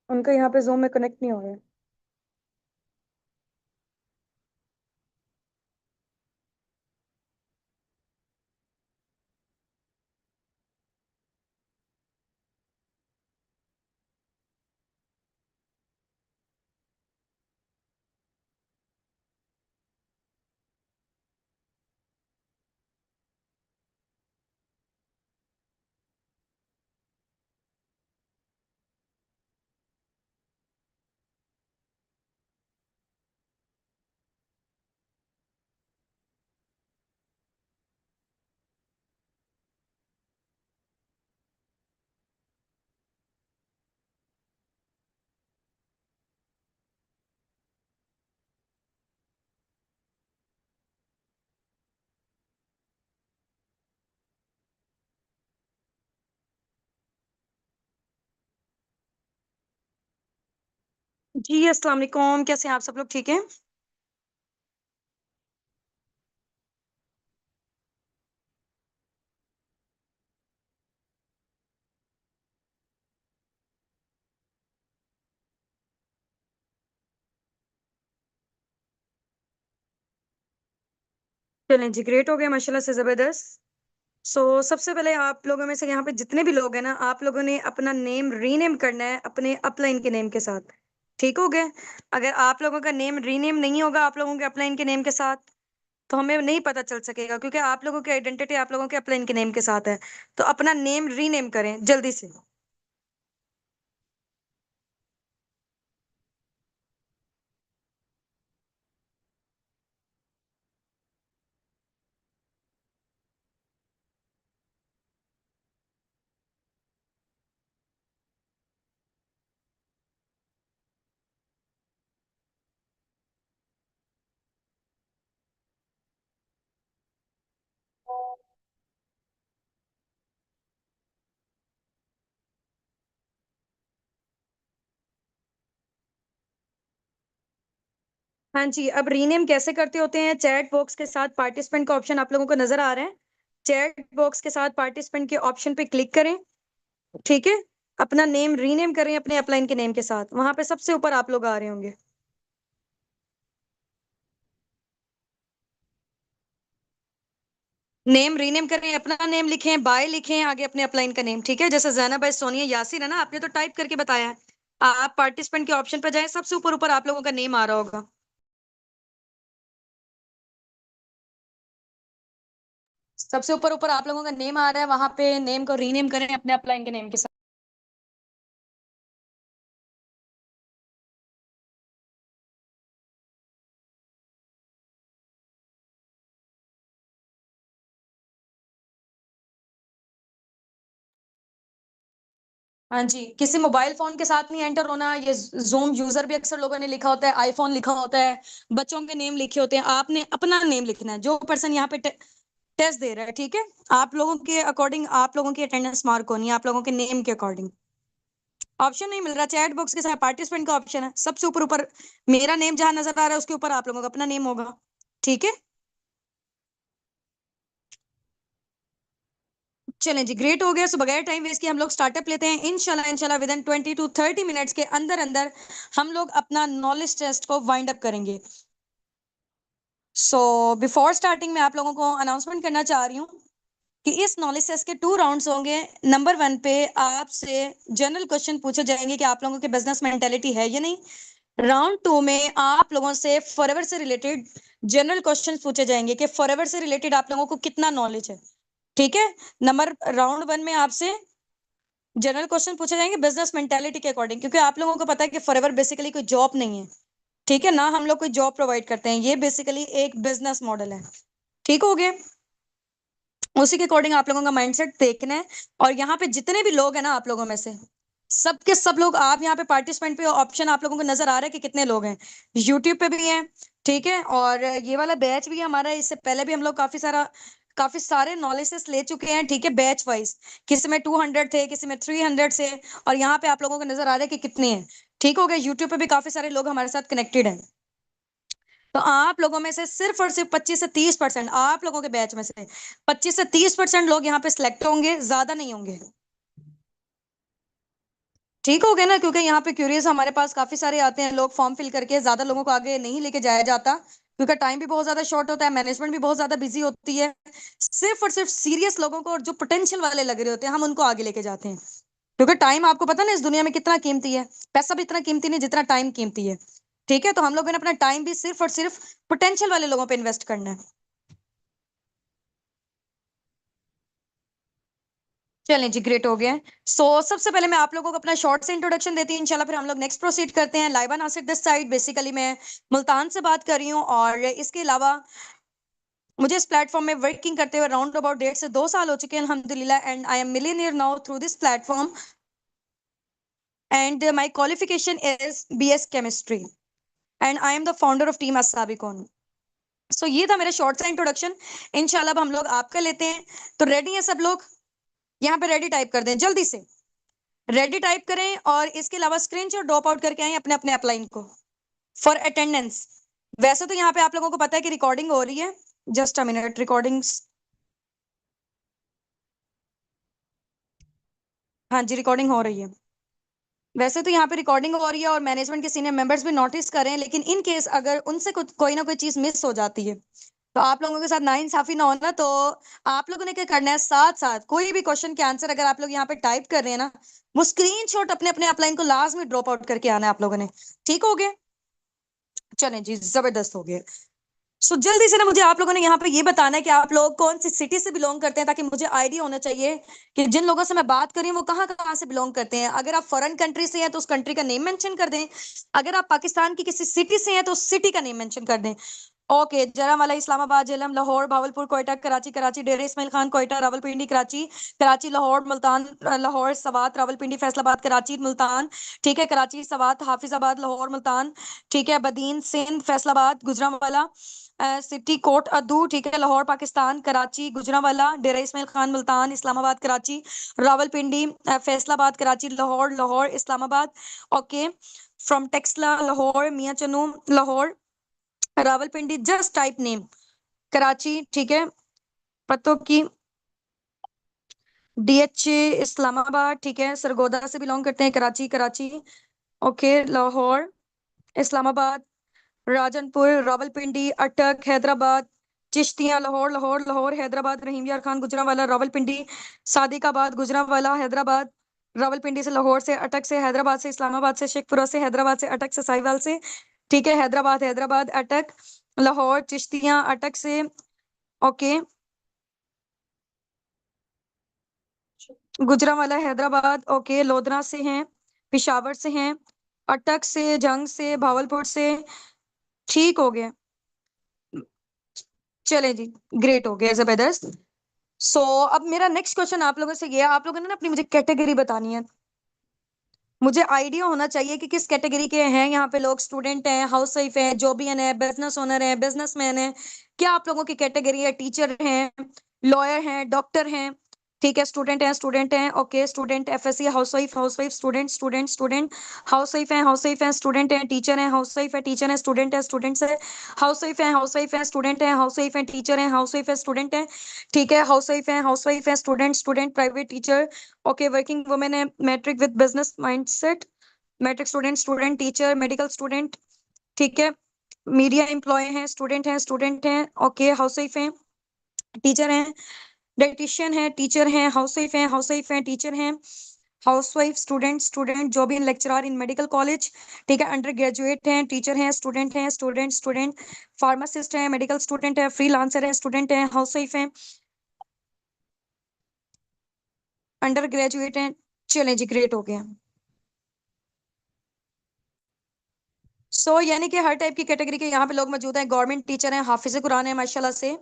उनका यहाँ पे जूम में कनेक्ट नहीं हो रहा है। जी अस्सलाम वालेकुम, कैसे हैं आप सब लोग? ठीक है। चलें जी, ग्रेट हो गया माशाल्लाह से, जबरदस्त। सबसे पहले आप लोगों में से यहाँ पे जितने भी लोग हैं ना, आप लोगों ने अपना नेम रीनेम करना है अपने अपलाइन के नेम के साथ। ठीक हो गया? अगर आप लोगों का नेम रीनेम नहीं होगा आप लोगों के अपलाइन के नेम के साथ, तो हमें नहीं पता चल सकेगा, क्योंकि आप लोगों की आइडेंटिटी आप लोगों के अपलाइन के नेम के साथ है। तो अपना नेम रीनेम करें जल्दी से। हाँ जी, अब रीनेम कैसे करते होते हैं? चैट बॉक्स के साथ पार्टिसिपेंट का ऑप्शन आप लोगों को नजर आ रहा है। चैट बॉक्स के साथ पार्टिसिपेंट के ऑप्शन पे क्लिक करें। ठीक है। अपना नेम रीनेम करें अपने अपलाइन के नेम के साथ, वहां पे सबसे ऊपर आप लोग आ रहे होंगे। नेम रीनेम करें, अपना नेम लिखें, बाय लिखें आगे अपने अपलाइन का नेम। ठीक है, जैसे जैनब है, सोनिया, यासिर है ना, आपने तो टाइप करके बताया है। आप पार्टिसिपेंट के ऑप्शन पर जाएं, सबसे ऊपर ऊपर आप लोगों का नेम आ रहा होगा। सबसे ऊपर ऊपर आप लोगों का नेम आ रहा है, वहां पे नेम को रीनेम करें अपने अपलाइन के नेम के साथ। हाँ जी, किसी मोबाइल फोन के साथ नहीं एंटर होना। ये जूम यूजर भी अक्सर लोगों ने लिखा होता है, आईफोन लिखा होता है, बच्चों के नेम लिखे होते हैं। आपने अपना नेम लिखना है, जो पर्सन यहाँ पे टेस्ट दे रहा है। ठीक है, आप लोगों के अकॉर्डिंग आप लोगों की अटेंडेंस मार्क होनी है, आप लोगों के नेम के अकॉर्डिंग। ऑप्शन नहीं मिल रहा, चैट बॉक्स के साथ पार्टिसिपेंट का ऑप्शन है, सबसे ऊपर ऊपर मेरा नेम जहां नजर आ रहा है उसके ऊपर आप लोगों का अपना नेम होगा। ठीक है। चलें जी, ग्रेट हो गया। सो बगैर टाइम वेस्ट किए हम लोग स्टार्टअप लेते हैं। इंशाल्लाह इंशाल्लाह विद इन 20 to 30 मिनट्स के अंदर अंदर हम लोग अपना नॉलेज टेस्ट को वाइंड अप करेंगे। बिफोर स्टार्टिंग में आप लोगों को अनाउंसमेंट करना चाह रही हूँ कि इस नॉलेज टेस्ट के 2 राउंड्स होंगे। नंबर 1 पे आपसे जनरल क्वेश्चन पूछे जाएंगे कि आप लोगों की बिजनेस मेंटेलिटी है या नहीं। राउंड 2 में आप लोगों से फॉरएवर से रिलेटेड जनरल क्वेश्चन पूछे जाएंगे कि फॉरएवर से रिलेटेड आप लोगों को कितना नॉलेज है। ठीक है। राउंड 1 में आपसे जनरल क्वेश्चन पूछे जाएंगे बिजनेस मेंटालिटी के अकॉर्डिंग, क्योंकि आप लोगों को पता है कि फॉरएवर बेसिकली कोई जॉब नहीं है। ठीक है ना, हम लोग कोई जॉब प्रोवाइड करते हैं, ये बेसिकली एक बिजनेस मॉडल है। ठीक हो गया। उसी के अकॉर्डिंग आप लोगों का माइंडसेट देखना है। और यहाँ पे जितने भी लोग हैं ना आप लोगों में से सबके सब लोग, आप यहाँ पे पार्टिसिपेंट पे ऑप्शन आप लोगों को नजर आ रहा है कि कितने लोग हैं। यूट्यूब पे भी हैं। ठीक है, और ये वाला बैच भी हमारा, इससे पहले भी हम लोग काफी सारे नॉलेजेस ले चुके हैं। ठीक है, बैच वाइज किसी में 200 थे, किसी में 300 से, और यहाँ पे आप लोगों को नजर आ रहा है कि कितने हैं। ठीक हो गया, यूट्यूब पे भी काफी सारे लोग हमारे साथ कनेक्टेड हैं। तो आप लोगों में से सिर्फ और सिर्फ 25 से 30% आप लोगों के बैच में से 25 से 30% लोग यहाँ पे सिलेक्ट होंगे, ज्यादा नहीं होंगे। ठीक हो गया ना, क्योंकि यहाँ पे क्यूरियस हमारे पास काफी सारे आते हैं लोग, फॉर्म फिल करके ज्यादा लोगों को आगे नहीं लेके जाया जाता, क्योंकि टाइम भी बहुत ज्यादा शॉर्ट होता है, मैनेजमेंट भी बहुत ज्यादा बिजी होती है। सिर्फ और सिर्फ सीरियस लोगों को और जो पोटेंशियल वाले लग रहे होते हैं हम उनको आगे लेके जाते हैं, क्योंकि टाइम आपको पता ना इस दुनिया में कितना कीमती है। पैसा भी इतना कीमती नहीं जितना टाइम कीमती है। ठीक है, तो हम लोगों ने अपना टाइम भी सिर्फ और सिर्फ पोटेंशियल वाले लोगों पे इन्वेस्ट करना है। चलें जी, ग्रेट हो गया है। सबसे पहले मैं आप लोगों को अपना शॉर्ट से इंट्रोडक्शन देती हूँ इंशाल्लाह, फिर हम लोग नेक्स्ट प्रोसीड करते हैं। Laiba Nasir this side, basically मैं मुल्तान से बात कर रही हूँ, और इसके अलावा मुझे इस प्लेटफॉर्म में वर्किंग करते हुए अराउंड अबाउट 1.5 से 2 साल हो चुके हैं अल्हम्दुलिल्लाह, and I am millionaire now through this platform, and my qualification is BS chemistry, and I am the founder of team असाबिकॉन। ये था मेरा शॉर्ट सा इंट्रोडक्शन। इंशाल्लाह अब हम लोग आपका लेते हैं। तो रेडी है सब लोग? यहाँ पे रेडी टाइप कर दें जल्दी से, रेडी टाइप करें, और इसके अलावा स्क्रीनशॉट ड्रॉप आउट करके आए अपने अपने अपलाइन को फॉर अटेंडेंस। वैसे तो यहाँ पे आप लोगों को पता है कि रिकॉर्डिंग हो रही है, जस्ट अ मिनट, रिकॉर्डिंग्स, हाँ जी रिकॉर्डिंग हो रही है। वैसे तो यहाँ पे रिकॉर्डिंग हो रही है और मैनेजमेंट के सीनियर मेंबर्स भी नोटिस कर रहे हैं, लेकिन इन केस अगर उनसे कुछ कोई ना कोई चीज मिस हो जाती है तो आप लोगों के साथ नाइंसाफी ना होना। तो आप लोगों ने क्या करना है, साथ साथ कोई भी क्वेश्चन के आंसर अगर आप लोग यहाँ पे टाइप कर रहे हैं ना, वो स्क्रीनशॉट अपने अपने अपलाइन को लाजमी ड्रॉप आउट करके आना है आप लोगों ने। ठीक हो गया? चलें जी, जबरदस्त हो गया। जल्दी से ना मुझे आप लोगों ने यहाँ पे ये बताना है कि आप लोग कौन सी सिटी से बिलोंग करते हैं, ताकि मुझे आइडिया होना चाहिए कि जिन लोगों से मैं बात कर रही हूँ वो कहाँ कहाँ से बिलोंग करते हैं। अगर आप फॉरेन कंट्री से हैं तो उस कंट्री का नेम मेंशन कर दें, अगर आप पाकिस्तान की किसी सिटी से हैं तो उस सिटी का नेम मेंशन कर दें। ओके, जरावाला, इस्लामाबाद, झेलम, लाहौर, भावलपुर, कोयटा, कराची, कराची, डेरा इस्माइल खान, कोयटा, रावलपिंडी, कराची, कराची, लाहौर, मुल्तान, लाहौर, सवात, रावलपिंडी, फैसलाबाद, कराची, मुल्तान, ठीक है, कराची, सवात, हाफिजाबाद, लाहौर, मुल्तान, ठीक है, बदीन, सिंध, फैसलाबाद, गुजरांवाला, सिटी, कोट अदू, ठीक है, Lahore, Pakistan, Karachi, Gujranwala, Dera Ismail Khan, Multan, Islamabad, Karachi, Rawalpindi, Faisalabad, Karachi, Lahore, Lahore, Islamabad, okay, from Taxila, Lahore, Mian Channu, Lahore, Rawalpindi, just type name, Karachi, ठीक है, पतों की, DH इस्लामाबाद, ठीक है, सरगोदा से बिलोंग करते हैं, कराची, कराची, ओके, लाहौर, इस्लामाबाद, राजनपुर, रावलपिंडी, अटक, हैदराबाद, चिश्तियां, लाहौर, लाहौर, लाहौर, हैदराबाद, रहीम यार खान, गुजरांवाला, रावलपिंडी, सादिकाबाद, गुजरांवाला, हैदराबाद, रावलपिंडी से, लाहौर से, अटक से, हैदराबाद से, इस्लामाबाद से, शेखपुरा से, हैदराबाद से, अटक से, साहिवाल से, ठीक है, हैदराबाद, हैदराबाद, अटक, लाहौर, चिश्तियां, अटक से, ओके, गुजरांवाला, हैदराबाद, ओके, लोधरा से हैं, पिशावर से हैं, अटक से, जंग से, भावलपुर से, ठीक हो गया। चले जी, ग्रेट हो गया, जबरदस्त। अब मेरा नेक्स्ट क्वेश्चन आप लोगों से ये है, आप लोगों ने ना अपनी मुझे कैटेगरी बतानी है। मुझे आइडिया होना चाहिए कि किस कैटेगरी के हैं यहाँ पे लोग, स्टूडेंट हैं, हाउस वाइफ है, जॉबियन है, बिजनेस ओनर है, बिजनेसमैन है, क्या आप लोगों की कैटेगरी है? टीचर हैं, लॉयर हैं, डॉक्टर हैं, ठीक है, स्टूडेंट हैं, okay, student, FSC, housewife, student, student, student, housewife है, स्टूडेंट है, टीचर है, हाउस वाइफ है, टीचर है, स्टूडेंट है, स्टूडेंट्स है, हाउस वाइफ है, स्टूडेंट है, हाउस वाइफ है, टीचर है, हाउस वाइफ है, स्टूडेंट है, ठीक है, हाउस वाइफ है, student, student, private teacher, okay, working women है, matric with business mindset, matric student, student, teacher, medical student, ठीक है, मीडिया एम्प्लॉय हैं, स्टूडेंट हैं, ओके, हाउस वाइफ हैं, टीचर हैं, डाइटिशियन है, टीचर हैं, हाउस वाइफ हैं, टीचर हैं, house wife, student, student, job in lecturer in medical college, ठीक है, अंडर ग्रेजुएट हैं, टीचर हैं, स्टूडेंट, स्टूडेंट, फार्मासिस्ट हैं, मेडिकल स्टूडेंट है, फ्रीलांसर है, स्टूडेंट हैं, हाउस वाइफ हैं, अंडर ग्रेजुएट हैं। चलें जी, ग्रेट हो गया। यानी कि हर टाइप की कैटेगरी के यहाँ पे लोग मौजूद हैं, गवर्नमेंट टीचर हैं, हाफिज कुरान है माशाल्लाह से।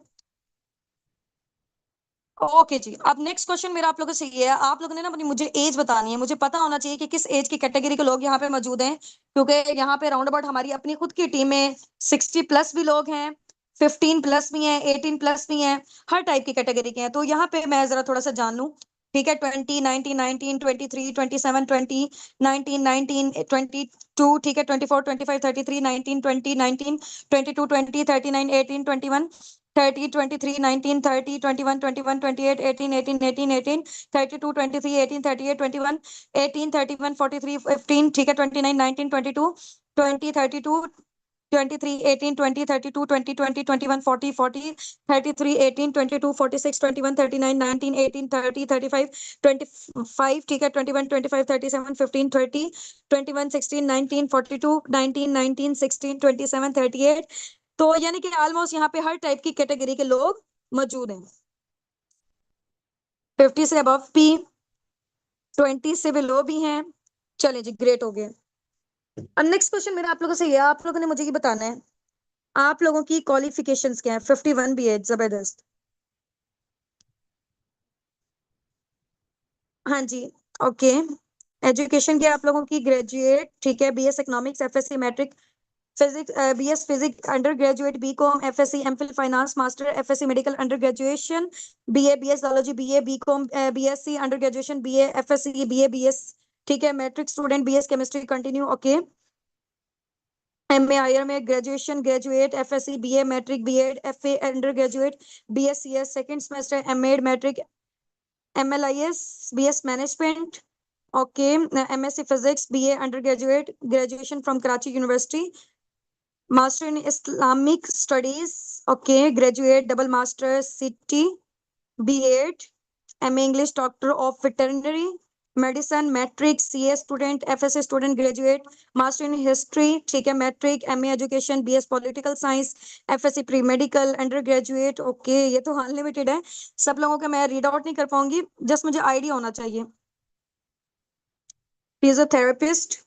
ओके जी, अब नेक्स्ट क्वेश्चन मेरा आप लोगों से ये है, आप लोगों ने ना अपनी मुझे एज बतानी है, मुझे पता होना चाहिए कि किस एज की कैटेगरी के लोग यहाँ पे मौजूद हैं, क्योंकि यहाँ पे राउंड अबाउट हमारी अपनी खुद की टीम में 60+ भी लोग हैं, 15+ भी हैं, 18+ भी हैं, हर टाइप की कैटेगरी के हैं। तो यहाँ पे मैं जरा थोड़ा सा जान लूँ, ठीक है, 20, 19, 19, 23, 27, 20, 19, 19, 22, ठीक है, 24, 25, 33, 19, 20, 19, 22, 20, 39, 18, 21, 30, 23, 19, 30, 21, 21, 28, 18, 18, 18, 18, 32, 23, 18, 38, 21, 18, 31, 43, 15, ठीक है, 29, 19, 22, 20, 32, 23, 18, 20, 32, 20, 20, 21, 40, 40, 33, 18, 22, 46, 21, 39, 19, 18, 30, 35, 25, ठीक है, 21, 25, 37, 15, 30, 21, 16, 19, 42, 19, 19, 16, 27, 38, तो यानी कि ऑलमोस्ट यहाँ पे हर टाइप की कैटेगरी के लोग मौजूद हैं। 50 से अबव भी, 20 से बिलो भी हैं। चले जी, ग्रेट हो गए। अब नेक्स्ट क्वेश्चन मेरा आप लोगों से ये, आप लोगों ने मुझे ये बताना है आप लोगों की क्वालिफिकेशंस क्या है। 51 भी है, जबरदस्त। हाँ जी, ओके। एजुकेशन क्या है आप लोगों की? ग्रेजुएट, ठीक है, BS economics, FSC matric, physics, BS physics undergraduate, BCom, FSC MPhil finance master, FSC medical undergraduation, BA BS zoology, BA BCom, BSc undergraduation, BA FSC, BA BS, ठीक है, matric student, BS chemistry continue, okay. MA IR में graduation, graduate, FSC, BA matric, BEd, FA undergraduate, BSCS second semester, MEd matric, MLIS, BS management, okay, MSc physics, BA undergraduate, graduation from Karachi university, master in Islamic studies, okay, graduate, double master, CT, BEd, MA English, doctor of veterinary medicine, matric, CA student, FSc student, graduate, master in history, ठीक है, matric, MA education, BS political science, FSc pre medical undergraduate, okay. ये तो unlimited है, सब लोगों का मैं read out नहीं कर पाऊंगी, जस्ट मुझे आइडिया होना चाहिए। फिजियोथेरेपिस्ट,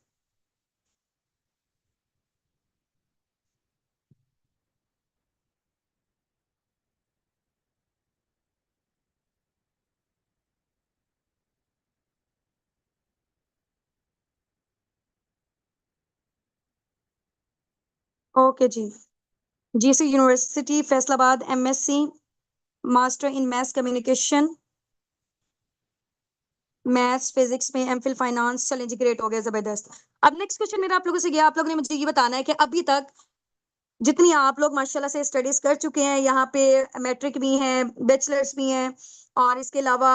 ओके जी। GC university Faisalabad, MSc master in math communication, maths physics में एमफिल फाइनेंस, चलें जी, ग्रेट हो गया, जबरदस्त। अब नेक्स्ट क्वेश्चन मेरा आप लोगों से गया, आप लोगों ने मुझे ये बताना है कि अभी तक जितनी आप लोग माशाल्लाह से स्टडीज कर चुके हैं, यहाँ पे मैट्रिक भी हैं, बैचलर्स भी हैं, और इसके अलावा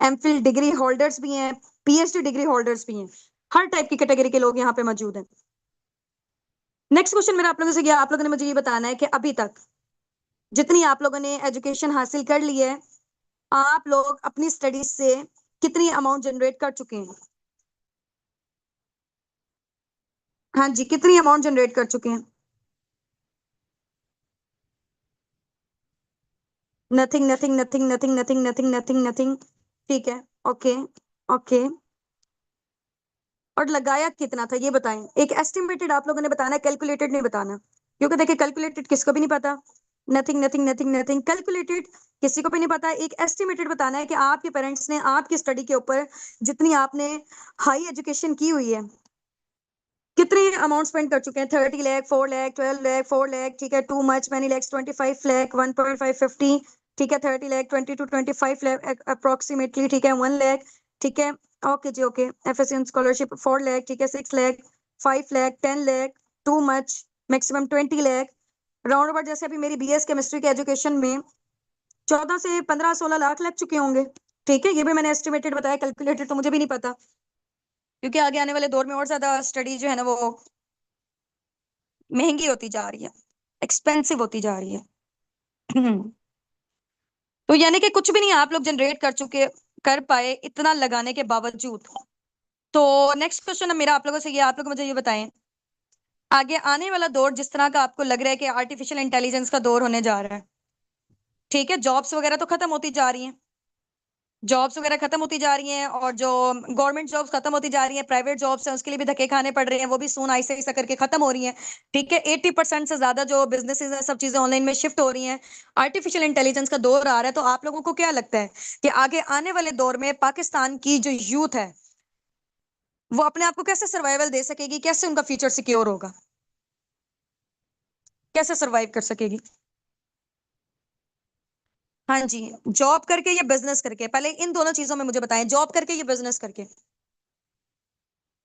एमफिल डिग्री होल्डर्स भी हैं, पीएचडी डिग्री होल्डर्स भी हैं, हर टाइप की कैटेगरी के लोग यहाँ पे मौजूद हैं। नेक्स्ट क्वेश्चन मेरा आप लोगों से गया, आप लोगों ने मुझे ये बताना है कि अभी तक जितनी आप लोगों ने एजुकेशन हासिल कर ली है, आप लोग अपनी स्टडीज से कितनी अमाउंट जनरेट कर चुके हैं? हाँ जी, कितनी अमाउंट जनरेट कर चुके हैं? Nothing, nothing, nothing, nothing, nothing, nothing, nothing, nothing, ठीक है, ओके, ओके। और लगाया कितना था ये बताएं, एक एस्टिमेटेड आप लोगों ने बताना है, कैलकुलेटेड नहीं बताना, क्योंकि देखिए कैलकुलेटेड किसको भी नहीं पता। Nothing, nothing, nothing, nothing, calculated किसी को भी नहीं पता, एक एस्टिमेटेड बताना है कि आपके पेरेंट्स ने आपकी स्टडी के ऊपर जितनी आपने हाई एजुकेशन की हुई है, कितने अमाउंट स्पेंड कर चुके हैं। 30 लाख, 4 लाख, 12 लाख, 4 लाख, ठीक है, too much, many lakhs, 25 lakh, 1.5, 50, ठीक है, 30 लाख, 20 to 25 लाख अप्रोक्सीमेटली, ठीक है, 1 लाख, ठीक है, ओके जी, ओके। एफएससी स्कॉलरशिप 4 लाख, ठीक है, 6 lakh, 5 lakh, 10 lakh, too much, maximum 20 lakh, round about जैसे अभी मेरी बीएस केमिस्ट्री के एजुकेशन में 14 से 15, 16 लाख लग चुके होंगे, ठीक है। ये भी मैंने एस्टिमेटेड बताया, कैलकुलेटेड तो मुझे भी नहीं पता, क्योंकि आगे आने वाले दौर में और ज्यादा स्टडी जो है ना वो महंगी होती जा रही है, एक्सपेंसिव होती जा रही है। तो यानी कि कुछ भी नहीं आप लोग जनरेट कर चुके, कर पाए इतना लगाने के बावजूद। तो नेक्स्ट क्वेश्चन मेरा आप लोगों से ये, आप लोग मुझे ये बताएं, आगे आने वाला दौर जिस तरह का आपको लग रहा है कि आर्टिफिशियल इंटेलिजेंस का दौर होने जा रहा है, ठीक है, जॉब्स वगैरह तो खत्म होती जा रही हैं, जॉब्स वगैरह खत्म होती जा रही हैं, और जो गवर्नमेंट जॉब्स खत्म होती जा रही हैं, प्राइवेट जॉब्स हैं उसके लिए भी धक्के खाने पड़ रहे हैं, वो भी सून ऐसे ऐसा करके खत्म हो रही हैं, ठीक है। 80% से ज्यादा जो बिजनेसेस हैं सब चीजें ऑनलाइन में शिफ्ट हो रही हैं, आर्टिफिशियल इंटेलिजेंस का दौर आ रहा है। तो आप लोगों को क्या लगता है कि आगे आने वाले दौर में पाकिस्तान की जो यूथ है वो अपने आप को कैसे सर्वाइवल दे सकेगी, कैसे उनका फ्यूचर सिक्योर होगा, कैसे सर्वाइव कर सकेगी? हाँ जी, जॉब करके या बिजनेस करके, पहले इन दोनों चीजों में मुझे बताएं, जॉब करके या बिजनेस करके।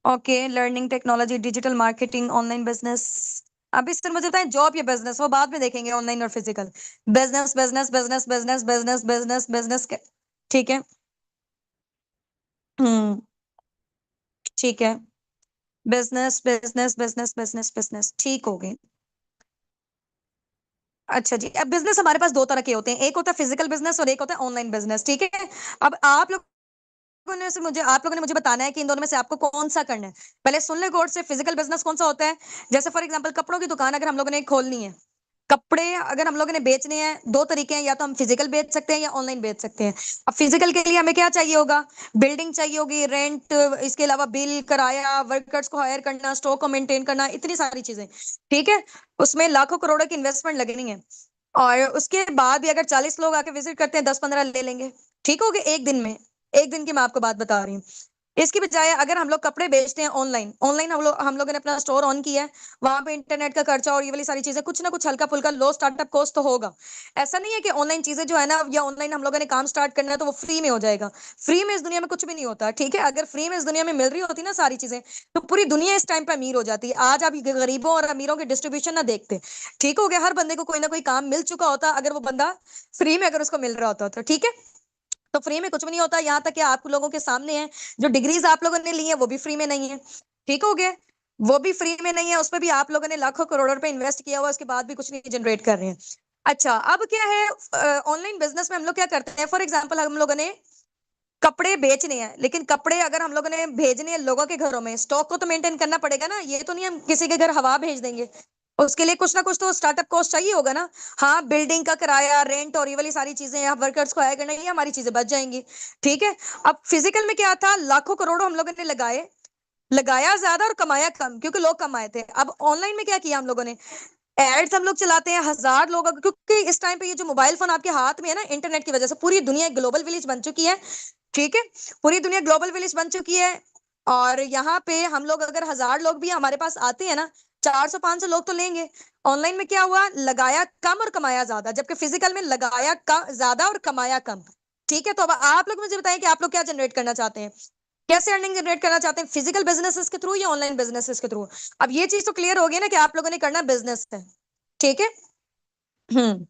Okay, learning technology, digital marketing, online business, अभी सर मुझे बताएं, जॉब या बिजनेस, वो बाद में देखेंगे, ऑनलाइन और physical. Business business business business business business business. ठीक है। हम्म। ठीक है। Business business business business business, ठीक हो गए। अच्छा जी, अब बिजनेस हमारे पास दो तरह के होते हैं, एक होता है फिजिकल बिजनेस और एक होता है ऑनलाइन बिजनेस, ठीक है। अब आप लोगों ने मुझे बताना है कि इन दोनों में से आपको कौन सा करना है। पहले सुन ले गौर से, फिजिकल बिजनेस कौन सा होता है। जैसे फॉर एग्जांपल कपड़ों की दुकान अगर हम लोगों ने खोलनी है, कपड़े अगर हम लोगों ने बेचने हैं, दो तरीके हैं, या तो हम फिजिकल बेच सकते हैं या ऑनलाइन बेच सकते हैं। अब फिजिकल के लिए हमें क्या चाहिए होगा, बिल्डिंग चाहिए होगी, रेंट, इसके अलावा बिल, किराया, वर्कर्स को हायर करना, स्टॉक को मेंटेन करना, इतनी सारी चीजें। ठीक है। उसमें लाखों करोड़ों की इन्वेस्टमेंट लगनी है। और उसके बाद भी अगर 40 लोग आके विजिट करते हैं, 10-15 ले लेंगे। ठीक हो गया, एक दिन में। एक दिन की मैं आपको बात बता रही हूँ। इसकी बजाय अगर हम लोग कपड़े बेचते हैं ऑनलाइन, ऑनलाइन हम लोगों ने अपना स्टोर ऑन किया है, वहां पे इंटरनेट का खर्चा और ये वाली सारी चीजें, कुछ ना कुछ हल्का फुल्का लो स्टार्टअप कॉस्ट तो होगा। ऐसा नहीं है कि ऑनलाइन चीजें जो है ना, या ऑनलाइन हम लोगों ने काम स्टार्ट करना है तो वो फ्री में हो जाएगा। फ्री में इस दुनिया में कुछ भी नहीं होता, ठीक है। अगर फ्री में इस दुनिया में मिल रही होती ना सारी चीजें, तो पूरी दुनिया इस टाइम पे अमीर हो जाती है। आज आप गरीबों और अमीरों के डिस्ट्रीब्यूशन ना देखते। ठीक हो गया, हर बंदे को कोई ना कोई काम मिल चुका होता अगर वो बंदा फ्री में अगर उसको मिल रहा होता तो, ठीक है। तो फ्री में कुछ भी नहीं होता, यहाँ तक कि आप लोगों के सामने है, जो डिग्रीज आप लोगों ने ली है वो भी फ्री में नहीं है। ठीक हो गया। वो भी फ्री में नहीं है, उस पर भी आप लोगों ने लाखों करोड़ों रुपए इन्वेस्ट किया हुआ, उसके बाद भी कुछ नहीं जनरेट कर रहे हैं। अच्छा, अब क्या है, ऑनलाइन बिजनेस में हम लोग क्या करते हैं, फॉर एग्जाम्पल हम लोगों ने कपड़े बेचने हैं, लेकिन कपड़े अगर हम लोगों ने भेजने हैं लोगों के घरों में, स्टॉक को तो मेंटेन करना पड़ेगा ना, ये तो नहीं हम किसी के घर हवा भेज देंगे। उसके लिए कुछ ना कुछ तो स्टार्टअप कॉस्ट चाहिए होगा ना। हाँ, बिल्डिंग का किराया, रेंट और ये वाली सारी चीजें, यहाँ वर्कर्स को हायर करना, ये हमारी चीजें बच जाएंगी। ठीक है। अब फिजिकल में क्या था, लाखों करोड़ों हम लोगों ने लगाए, लगाया ज्यादा और कमाया कम, क्योंकि लोग कम आए थे। अब ऑनलाइन में क्या किया हम लोगों ने, एड्स हम लोग चलाते हैं, 1000 लोग क्योंकि इस टाइम पे ये जो मोबाइल फोन आपके हाथ में है ना, इंटरनेट की वजह से पूरी दुनिया एक ग्लोबल विलेज बन चुकी है। ठीक है। पूरी दुनिया ग्लोबल विलेज बन चुकी है। और यहाँ पे हम लोग अगर 1000 लोग भी हमारे पास आते हैं ना, 400-500 लोग तो लेंगे। ऑनलाइन में क्या हुआ, लगाया कम और कमाया ज्यादा, जबकि फिजिकल में लगाया कम ज्यादा और कमाया कम। ठीक है। तो अब आप लोग मुझे बताएं कि आप लोग क्या जनरेट करना चाहते हैं, कैसे अर्निंग जनरेट करना चाहते हैं, फिजिकल बिजनेसेस के थ्रू या ऑनलाइन बिजनेसेस के थ्रू। अब ये चीज तो क्लियर हो गई ना कि आप लोगों ने करना बिजनेस है। ठीक है। Hmm.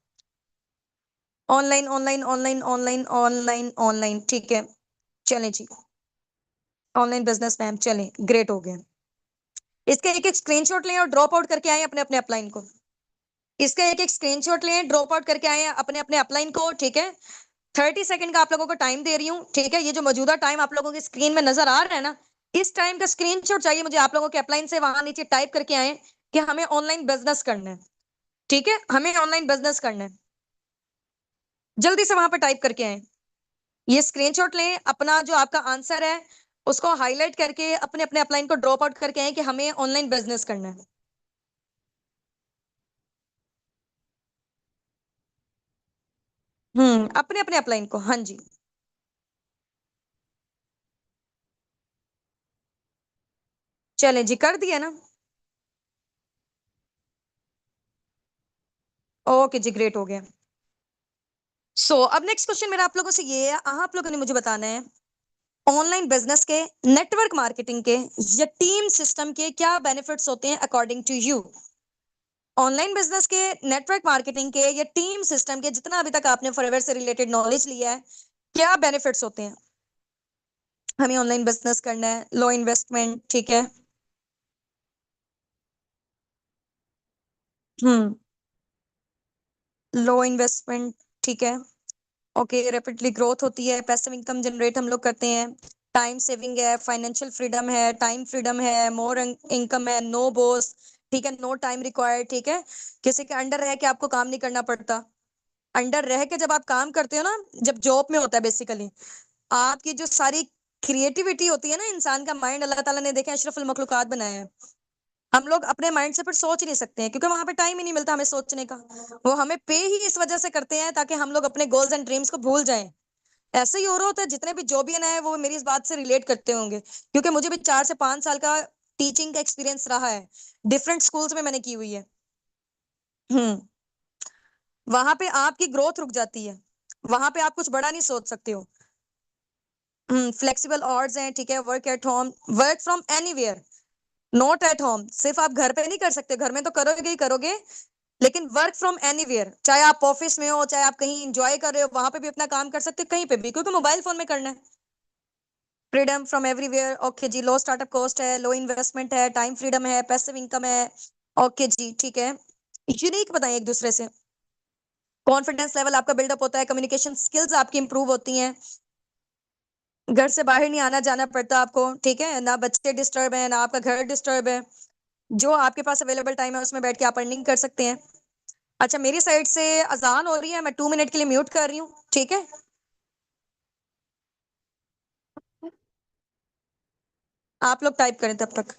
Online online online online online online, ठीक है। चलें जी। ऑनलाइन बिजनेस मैम, चलें, ग्रेट हो गया। इसका एक एक स्क्रीनशॉट लें और ड्रॉप आउट करके आए अपने अपने अपलाइन को। इसका एक एक स्क्रीनशॉट लें, ड्रॉप आउट करके आए अपने अपने अपलाइन को, ठीक है। 30 सेकंड का आप लोगों को टाइम दे रही हूँ, ठीक है। ये जो मौजूदा टाइम आप लोगों की स्क्रीन में नजर आ रहा है ना, इस टाइम का स्क्रीनशॉट चाहिए मुझे आप लोगों के अपलाइन से, वहां नीचे टाइप करके आए कि हमें ऑनलाइन बिजनेस करना है। ठीक है, हमें ऑनलाइन बिजनेस करना है। जल्दी से वहां पर टाइप करके आए। ये स्क्रीनशॉट लें, अपना जो आपका आंसर है उसको हाईलाइट करके अपने अपने अपलाइन को ड्रॉप आउट करके आए कि हमें ऑनलाइन बिजनेस करना है। अपने अपने अपलाइन को, हाँ जी। चलें जी, कर दिया ना। ओके जी, ग्रेट हो गया। अब नेक्स्ट क्वेश्चन मेरा आप लोगों से ये है, आप लोगों ने मुझे बताना है ऑनलाइन बिजनेस के, नेटवर्क मार्केटिंग के या टीम सिस्टम के क्या बेनिफिट्स होते हैं according to you. Online business के, नेटवर्क मार्केटिंग के या टीम सिस्टम के, जितना अभी तक आपने फॉरएवर से रिलेटेड नॉलेज लिया है, क्या बेनिफिट्स होते हैं। हमें ऑनलाइन बिजनेस करना है, लो इन्वेस्टमेंट, ठीक है। हम्म। लो इन्वेस्टमेंट, ठीक है। ओके, रैपिडली ग्रोथ होती है, पैसिव इनकम जनरेट हम लोग करते हैं, टाइम सेविंग है, फाइनेंशियल फ्रीडम है, टाइम फ्रीडम है, मोर इनकम है, नो बॉस, ठीक है, नो टाइम रिक्वायर्ड, ठीक है। किसी के अंडर रह के आपको काम नहीं करना पड़ता। अंडर रह के जब आप काम करते हो ना, जब जॉब में होता है बेसिकली, आपकी जो सारी क्रिएटिविटी होती है ना, इंसान का माइंड अल्लाह ताला ने देखा अशरफुल मखलूकात बनाया है। हम लोग अपने माइंड से फिर सोच ही नहीं सकते हैं, क्योंकि वहां पे टाइम ही नहीं मिलता हमें सोचने का। वो हमें पे ही इस वजह से करते हैं ताकि हम लोग अपने गोल्स एंड ड्रीम्स को भूल जाएं। ऐसे ही हो रहा होता है, जितने भी जॉबियन है वो मेरी इस बात से रिलेट करते होंगे, क्योंकि मुझे भी 4 से 5 साल का टीचिंग का एक्सपीरियंस रहा है। डिफरेंट स्कूल्स में मैंने की हुई है। हम्म। वहां पे आपकी ग्रोथ रुक जाती है, वहां पे आप कुछ बड़ा नहीं सोच सकते हो। फ्लेक्सिबल आवर्स हैं, ठीक है, work at home, work from anywhere, not at home, सिर्फ आप घर पे नहीं कर सकते, घर में तो करोगे ही करोगे, लेकिन वर्क फ्रॉम एनीवेयर, चाहे आप ऑफिस में हो, चाहे आप कहीं इंजॉय कर रहे हो, वहां पे भी अपना काम कर सकते हो, कहीं पे भी, क्योंकि मोबाइल फोन में करना है। फ्रीडम फ्रॉम एवरीवेयर, ओके जी। लो स्टार्टअप कॉस्ट है, लो इन्वेस्टमेंट है, टाइम फ्रीडम है, पैसिव इनकम है, ओके जी, ठीक है। यूनिक बताएं एक दूसरे से, कॉन्फिडेंस लेवल आपका बिल्डअप होता है, कम्युनिकेशन स्किल्स आपकी इंप्रूव होती हैं, घर से बाहर नहीं आना जाना पड़ता आपको, ठीक है ना, बच्चे डिस्टर्ब है ना आपका घर डिस्टर्ब है, जो आपके पास अवेलेबल टाइम है उसमें बैठ के आप अर्निंग कर सकते हैं। अच्छा, मेरी साइड से अजान हो रही है, मैं 2 मिनट के लिए म्यूट कर रही हूँ, ठीक है। आप लोग टाइप करें तब तक।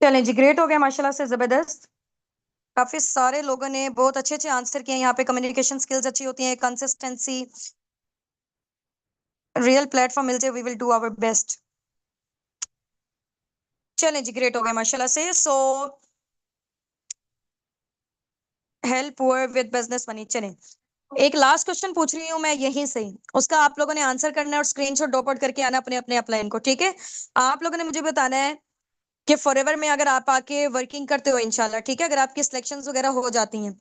चलें जी, ग्रेट हो गया माशाल्लाह से, जबरदस्त। काफी सारे लोगों ने बहुत अच्छे अच्छे आंसर किए, यहाँ पे कम्युनिकेशन स्किल्स अच्छी होती हैं, कंसिस्टेंसी, रियल प्लेटफॉर्म मिल जाए, we will do our best. चलें जी, ग्रेट हो गया माशाल्लाह से। So help poor with business money. चलें, एक लास्ट क्वेश्चन पूछ रही हूँ मैं यहीं से, उसका आप लोगों ने आंसर करना है और स्क्रीनशॉट ड्रॉप आउट करके आना अपने अपने अपलाइन को, ठीक है। आप लोगों ने मुझे बताना है कि फॉरएवर में अगर आप आके वर्किंग करते हो इंशाल्लाह, ठीक है, अगर आपकी सिलेक्शंस वगैरह हो जाती हैं,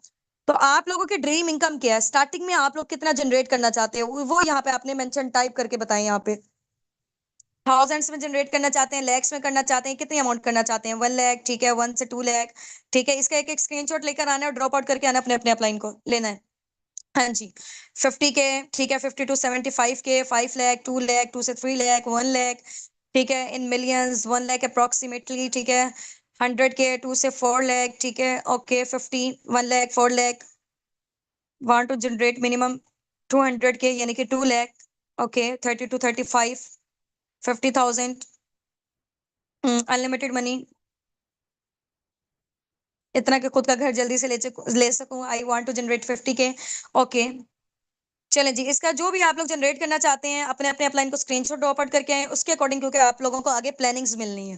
तो आप लोगों की ड्रीम इनकम क्या है, स्टार्टिंग में आप लोग कितना जनरेट करना चाहते हो, वो यहाँ पे आपने मेंशन टाइप करके बताएं। यहाँ पे थाउजेंड्स में जनरेट करना चाहते हैं, लैक्स में करना चाहते हैं, कितनी अमाउंट करना चाहते हैं, 1 लाख, ठीक है, 1 से 2 लाख, ठीक है। इसका एक एक स्क्रीनशॉट लेकर आना है और ड्रॉप आउट करके आना, अपने अपने अपलाइन को लेना है। हाँ जी, 50 के, ठीक है, 50 to 75 के, 5 लाख, 2 लाख, 2 से 3 लाख, 1 लाख, ठीक है, इन मिलियंस, 1 लाख अप्रोक्सीमेटली, ठीक है, 100 के, 2 से 4 लाख, ठीक है, okay, 50, 1 lakh, 4 lakh, want to generate minimum 200 के, यानी कि 2 lakh, okay, 30 to 35, 50,000, unlimited money, इतना कि खुद का घर जल्दी से ले सकूं, आई वांट टू जनरेट 50 के, ओके। चलें जी, इसका जो भी आप लोग जनरेट करना चाहते हैं, अपने अपने अपलाइन को स्क्रीनशॉट ड्रॉप आउट करके आए उसके अकॉर्डिंग, क्योंकि आप लोगों को आगे प्लानिंग्स मिलनी है,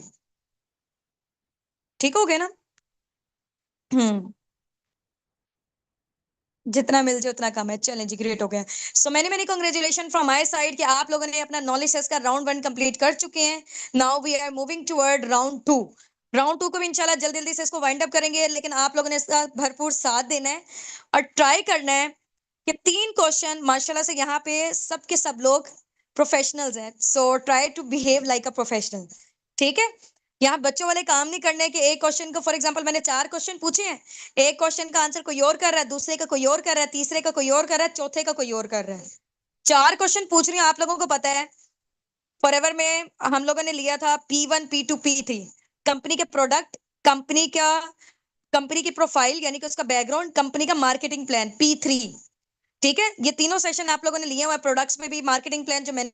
ठीक हो गया ना। हम्म, जितना मिल जाए उतना कम है। चलें जी, ग्रेट हो गया। So many many congratulation from my side कि आप लोगों ने अपना नॉलेज टेस्ट का राउंड 1 कंप्लीट कर चुके हैं। Now we are moving toward round 2। Round 2 को भी इंशाल्लाह जल्दी जल्दी से इसको वाइंड अप करेंगे, लेकिन आप लोगों ने इसका भरपूर साथ देना है और ट्राई करना है कि 3 क्वेश्चन माशाल्लाह से यहाँ पे सबके सब लोग प्रोफेशनल्स हैं, so try to behave like a professional, ठीक है। यहाँ बच्चों वाले काम नहीं करने के, एक क्वेश्चन को, फॉर एग्जांपल मैंने 4 क्वेश्चन पूछे हैं, एक क्वेश्चन का आंसर कोई और कर रहा है, दूसरे का कोई और कर रहा है, तीसरे का कोई और कर रहा है, चौथे का कोई और कर रहा है। 4 क्वेश्चन पूछ रही हूँ, आप लोगों को पता है फॉरएवर में हम लोगों ने लिया था P1, P2, P3, कंपनी के प्रोडक्ट, कंपनी का, कंपनी की प्रोफाइल यानी कि उसका बैकग्राउंड, कंपनी का मार्केटिंग प्लान P3, ठीक है। ये तीनों सेशन आप लोगों ने लिए हुए, प्रोडक्ट्स में भी मार्केटिंग प्लान जो मैंने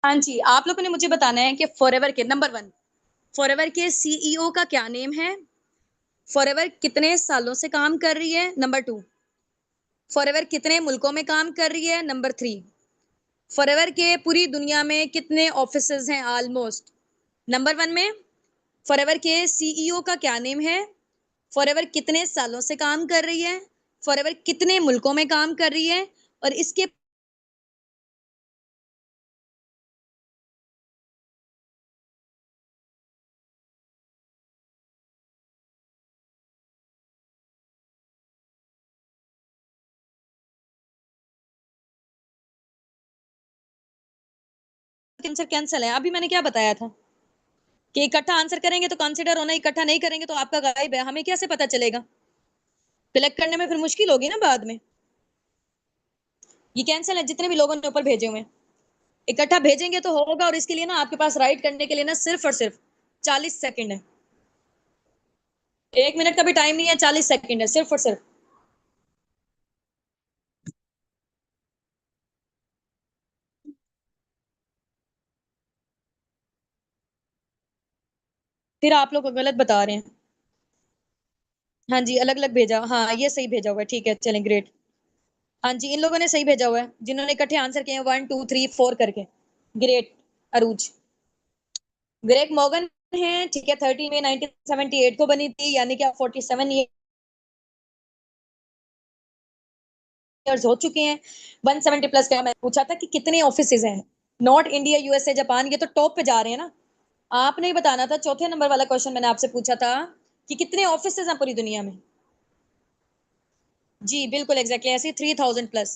हाँ जी, आप लोगों ने मुझे बताना है कि फॉरएवर के नंबर 1 फॉरएवर के सीईओ का क्या नेम है? फॉरएवर कितने सालों से काम कर रही है? नंबर 2 फॉरएवर कितने मुल्कों में काम कर रही है? नंबर 3 फॉरएवर के पूरी दुनिया में कितने ऑफिसेज हैं ऑलमोस्ट? नंबर 1 में फॉरएवर के सीईओ का क्या नेम है? फॉरएवर कितने सालों से काम कर रही है? फॉरएवर कितने मुल्कों में काम कर रही है? और इसके आंसर कैंसिल है। अभी मैंने क्या बताया था कि इकट्ठा आंसर करेंगे तो कंसिडर होना, इकट्ठा नहीं करेंगे तो आपका गायब है। हमें कैसे पता चलेगा? कलेक्ट करने में फिर मुश्किल होगी ना बाद में। ये कैंसिल है जितने भी लोगों ने ऊपर भेजे हुए हैं। इकट्ठा भेजेंगे तो होगा, और इसके लिए ना आपके पास राइट करने के लिए ना सिर्फ और सिर्फ 40 सेकंड है। 1 मिनट का भी टाइम नहीं है, 40 सेकंड है सिर्फ और सिर्फ। फिर आप लोग गलत बता रहे हैं। हाँ जी, अलग अलग भेजा। हाँ, ये सही भेजा हुआ है। ठीक है, चलें, ग्रेट। हाँ जी, इन लोगों ने सही भेजा हुआ है जिन्होंने इकट्ठे आंसर किए हैं 1 2 3 4 करके। ग्रेट। अरूज। ग्रेग मॉर्गन है, ठीक है, 30 में 1978 को बनी थी, यानी कि आप 47 ईयर्स हो चुके हैं। 170 प्लस का मैं पूछा था कि कितने ऑफिसेज हैं। नॉट इंडिया, यूएसए, जापान, ये तो टॉप पे जा रहे हैं ना। आपने ही बताना था, चौथे नंबर वाला क्वेश्चन मैंने आपसे पूछा था कि कितने ऑफिसेज हैं पूरी दुनिया में। जी बिल्कुल एग्जैक्टली ऐसे 3000 प्लस।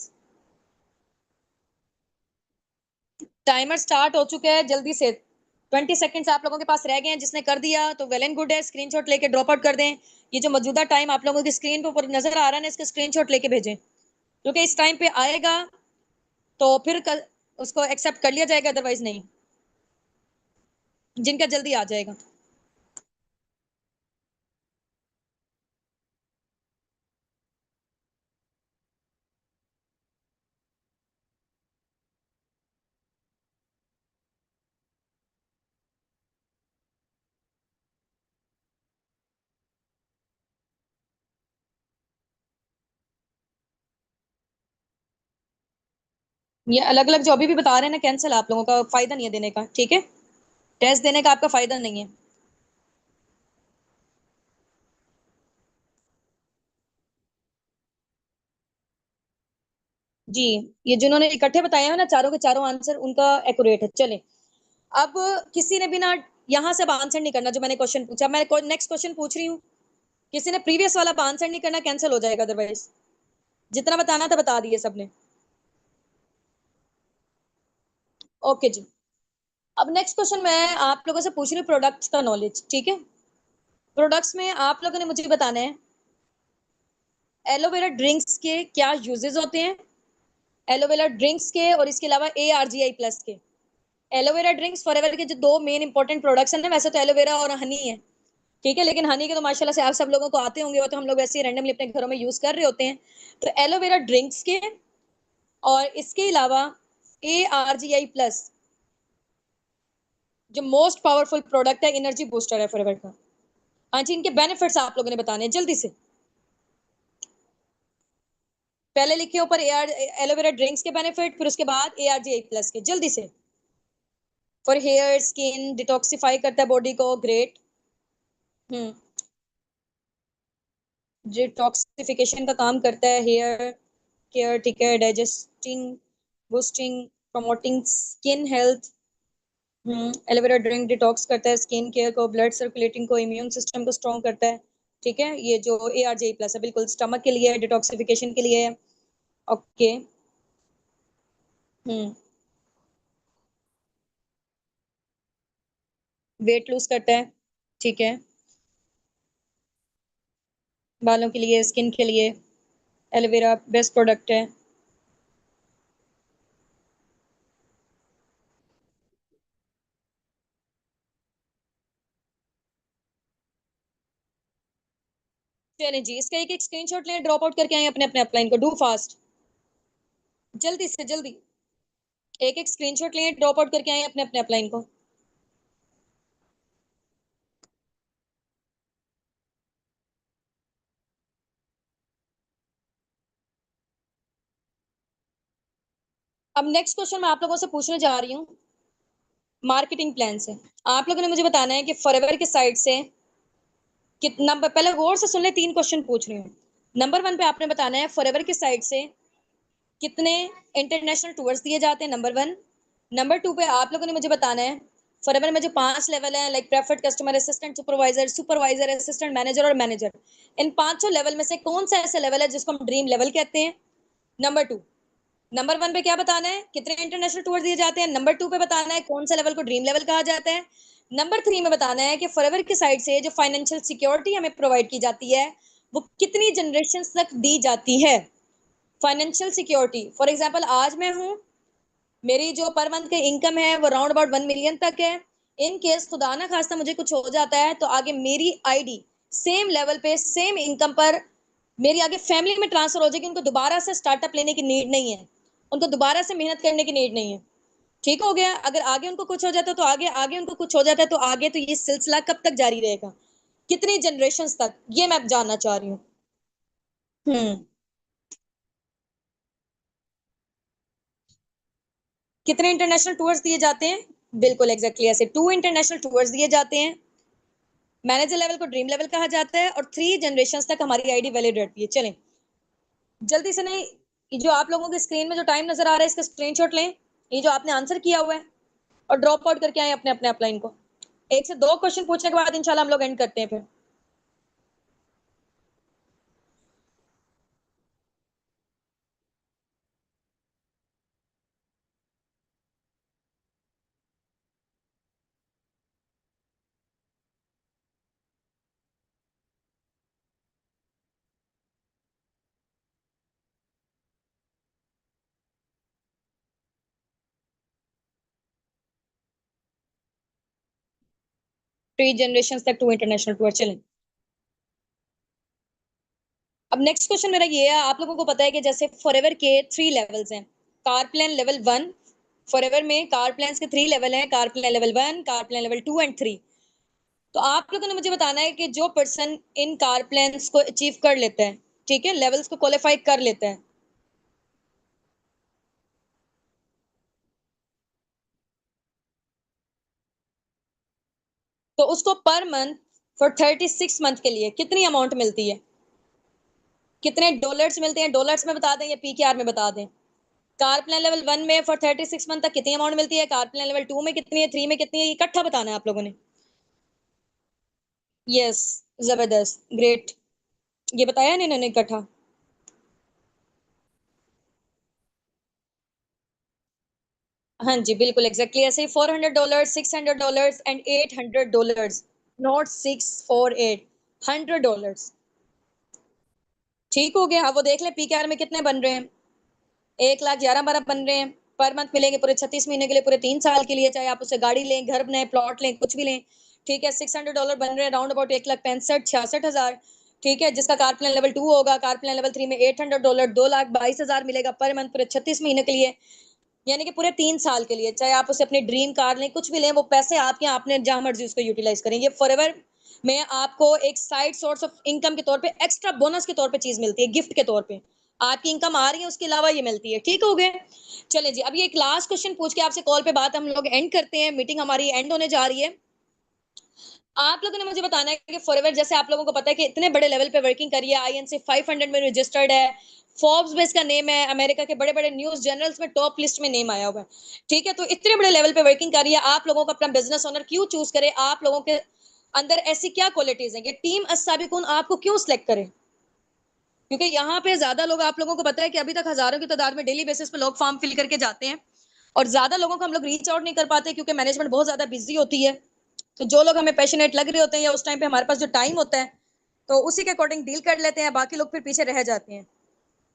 टाइमर स्टार्ट हो चुका है, जल्दी से। 20 सेकेंड्स आप लोगों के पास रह गए हैं। जिसने कर दिया तो वेल एंड गुड है, स्क्रीनशॉट लेके ड्रॉप आउट कर दें। ये जो मौजूदा टाइम आप लोगों की स्क्रीन पे ऊपर नजर आ रहा है ना, इसका स्क्रीनशॉट लेके भेजें, क्योंकि इस टाइम पे आएगा तो फिर उसको एक्सेप्ट कर लिया जाएगा, अदरवाइज नहीं। जिनका जल्दी आ जाएगा। ये अलग अलग जो अभी भी बता रहे हैं ना, कैंसिल। आप लोगों का फायदा नहीं है देने का, ठीक है। टेस्ट देने का आपका फायदा नहीं है। जी, ये जिन्होंने इकट्ठे बताए हैं ना चारों के चारों आंसर, उनका एक्यूरेट है। चले, अब किसी ने भी ना यहाँ से अब आंसर नहीं करना जो मैंने क्वेश्चन पूछा। मैं नेक्स्ट क्वेश्चन पूछ रही हूँ। किसी ने प्रीवियस वाला आंसर नहीं करना, कैंसिल हो जाएगा अदरवाइज। जितना बताना था बता दिए सबने। ओके जी। अब नेक्स्ट क्वेश्चन मैं आप लोगों से पूछ रही हूँ प्रोडक्ट्स का नॉलेज, ठीक है। प्रोडक्ट्स में आप लोगों ने मुझे बताना है एलोवेरा ड्रिंक्स के क्या यूजेस होते हैं। एलोवेरा ड्रिंक्स के और इसके अलावा ARGI+ के। एलोवेरा ड्रिंक्स फॉरएवर के जो दो मेन इंपॉर्टेंट प्रोडक्ट्स हैं ना, वैसे तो एलोवेरा और हनी है, ठीक है, लेकिन हनी के तो माशाल्लाह से आप सब लोगों को आते होंगे, वो तो हम लोग वैसे ही रैंडमली अपने घरों में यूज कर रहे होते हैं। तो एलोवेरा ड्रिंक्स के और इसके अलावा ARGI+ जो मोस्ट पावरफुल प्रोडक्ट है, एनर्जी बूस्टर है फॉरएवर का। हाँ जी, इनके बेनिफिट्स आप लोगों ने बताने हैं जल्दी से। पहले लिखे ऊपर एलोवेरा ड्रिंक्स के बेनिफिट, फिर उसके बाद ARGI+ के, जल्दी से। फॉर हेयर स्किन डिटॉक्सिफाई करता है बॉडी को, ग्रेट। हम्म। डिटॉक्सिफिकेशन का काम करता है, हेयर केयर, ठीक है, digesting, boosting, promoting skin health. Aloe vera drink detox करता है स्किन केयर को, ब्लड सर्कुलेटिंग को, इम्यून सिस्टम को स्ट्रॉन्ग करता है, ठीक है। ये जो ARGI+ है बिल्कुल स्टमक के लिए, डिटॉक्सिफिकेशन के लिए है। ओके। हम्म। वेट लूज करता है, ठीक है। बालों के लिए, स्किन के लिए एलोवेरा बेस्ट प्रोडक्ट है। चलिए जी, इसका एक एक स्क्रीनशॉट लें, ड्रॉप आउट करके आए अपने अपने अपलाइन को, डू फास्ट, जल्दी से जल्दी। एक एक स्क्रीनशॉट लिए, ड्रॉप आउट करके आए अपने अपने अपलाइन को। अब नेक्स्ट क्वेश्चन मैं आप लोगों से पूछने जा रही हूँ मार्केटिंग प्लान से। आप लोगों ने मुझे बताना है कि फॉरएवर की साइड से कितना, पहले गौर से सुन ले, 3 क्वेश्चन पूछ रही हूँ। नंबर 1 पे आपने बताना है फॉरएवर की साइड से कितने इंटरनेशनल टूर्स दिए जाते हैं, नंबर 1। नंबर 2 पे आप लोगों ने मुझे बताना है फॉरएवर में जो 5 लेवल है, like preferred customer, assistant, supervisor, supervisor, assistant manager और मैनेजर, इन पांचों लेवल में से कौन सा ऐसा लेवल है जिसको हम ड्रीम लेवल कहते हैं। नंबर 2, नंबर 1 पे क्या बताना है, कितने इंटरनेशनल टूर दिए जाते हैं। नंबर 2 पे बताना है कौन सा लेवल को ड्रीम लेवल कहा जाता है। नंबर 3 में बताना है कि फॉरएवर की साइड से जो फाइनेंशियल सिक्योरिटी हमें प्रोवाइड की जाती है वो कितनी जनरेशन तक दी जाती है। फाइनेंशियल सिक्योरिटी, फॉर एग्जाम्पल आज मैं हूँ, मेरी जो पर मंथ की इनकम है वो राउंड अबाउट 1 मिलियन तक है। इन केस खुदा ना खास्ता मुझे कुछ हो जाता है तो आगे मेरी आईडी सेम लेवल पे सेम इनकम पर मेरी आगे फैमिली में ट्रांसफर हो जाएगी। उनको दोबारा से स्टार्टअप लेने की नीड नहीं है, उनको दोबारा से मेहनत करने की नीड नहीं है। ठीक हो गया। अगर आगे उनको कुछ हो जाता है तो आगे, आगे उनको कुछ हो जाता है तो आगे, तो ये सिलसिला कब तक जारी रहेगा, कितनी जनरेशन तक, ये मैं जानना चाह रही हूँ। हम्म। कितने इंटरनेशनल टूर्स दिए जाते हैं, बिल्कुल एग्जैक्टली ऐसे 2 इंटरनेशनल टूर्स दिए जाते हैं। मैनेजर लेवल को ड्रीम लेवल कहा जाता है और 3 जनरेशन तक हमारी आईडी वैलिड रहती है। चलें जल्दी से, नहीं जो आप लोगों के स्क्रीन में जो टाइम नजर आ रहा है इसका स्क्रीनशॉट लें, ये जो आपने आंसर किया हुआ है, और ड्रॉप आउट करके आए अपने अपने अपलाइन को। 1 से 2 क्वेश्चन पूछने के बाद इंशाल्लाह हम लोग एंड करते हैं फिर। थ्री जनरेशन तक 2 इंटरनेशनल टूर। चलें अब नेक्स्ट क्वेश्चन मेरा ये है, आप लोगों को पता है कि जैसे फॉरएवर के 3 लेवल्स हैं। कार प्लान लेवल 1, फॉरएवर में कार प्लान के 3 लेवल हैं, car plan level 1, car plan level 2 and 3। तो आप लोगों ने मुझे बताना है कि जो पर्सन इन कार प्लान्स को अचीव कर लेता है, ठीक है, लेवल्स को क्वालिफाई कर लेता है, तो उसको पर मंथ फॉर 36 मंथ के लिए कितनी अमाउंट मिलती है, कितने डॉलर्स मिलते हैं, डॉलर्स में बता दें या पीकेआर में बता दें। कार प्लान लेवल 1 में फॉर 36 मंथ तक कितनी अमाउंट मिलती है, कार प्लान लेवल 2 में कितनी है, 3 में कितनी है, इकट्ठा बताना है आप लोगों ने। यस, जबरदस्त, ग्रेट। ये बताया नहीं इन्होंने इकट्ठा। हाँ जी बिल्कुल एग्जैक्टली ऐसे ही, $400, $600 एंड $800, नॉट 648, $100। ठीक हो गया। अब वो देख ले पीकेआर में कितने बन रहे हैं, 1,11,12 बन रहे हैं। पर मंथ मिलेंगे पूरे 36 महीने के लिए, पूरे 3 साल के लिए, चाहे आप उससे गाड़ी लें, घर बनाए, प्लॉट लें, कुछ भी लें। ठीक है, $600 बन रहे हैं, राउंड अबाउट 1,65,66,000। ठीक है, जिसका कार प्लान लेवल 2 होगा, कार प्लान लेवल 3 में $800, 2,22,000 मिलेगा पर मंथ पूरे 36 महीने के लिए, यानी कि पूरे 3 साल के लिए। चाहे आप उसे अपनी ड्रीम कार लें, कुछ भी लें, वो पैसे आपके, आपने जहां मर्जी उसको यूटिलाइज करेंगे। फॉरएवर में आपको एक साइड सोर्स ऑफ इनकम के तौर पे, एक्स्ट्रा बोनस के तौर पे चीज मिलती है, गिफ्ट के तौर पे। आपकी इनकम आ रही है, उसके अलावा ये मिलती है। ठीक हो गए। चले जी, अब ये एक लास्ट क्वेश्चन पूछ के आपसे कॉल पे बात हम लोग एंड करते हैं, मीटिंग हमारी एंड होने जा रही है। आप लोगों ने मुझे बताना है कि फॉरएवर, जैसे आप लोगों को पता है कि इतने बड़े लेवल पे वर्किंग करी है, आईएनसी 500 में रजिस्टर्ड है, फोर्ब्स में इसका नेम है, अमेरिका के बड़े बड़े न्यूज जर्नल्स में टॉप लिस्ट में नेम आया हुआ है। ठीक है, तो इतने बड़े लेवल पे वर्किंग करी है, आप लोगों को अपना बिजनेस ओनर क्यों चूज करे, आप लोगों के अंदर ऐसी क्या क्वालिटीज है कि टीम अस्साबिकून आपको क्यों सिलेक्ट करे। क्योंकि यहाँ पे ज्यादा लोग, आप लोगों को पता है कि अभी तक हजारों की तादाद में डेली बेसिस पे लोग फॉर्म फिल करके जाते हैं, और ज्यादा लोगों को हम लोग रीच आउट नहीं कर पाते क्योंकि मैनेजमेंट बहुत ज्यादा बिजी होती है। तो जो लोग हमें पैशनेट लग रहे होते हैं या उस टाइम पे हमारे पास जो टाइम होता है, तो उसी के अकॉर्डिंग डील कर लेते हैं, बाकी लोग फिर पीछे रह जाते हैं।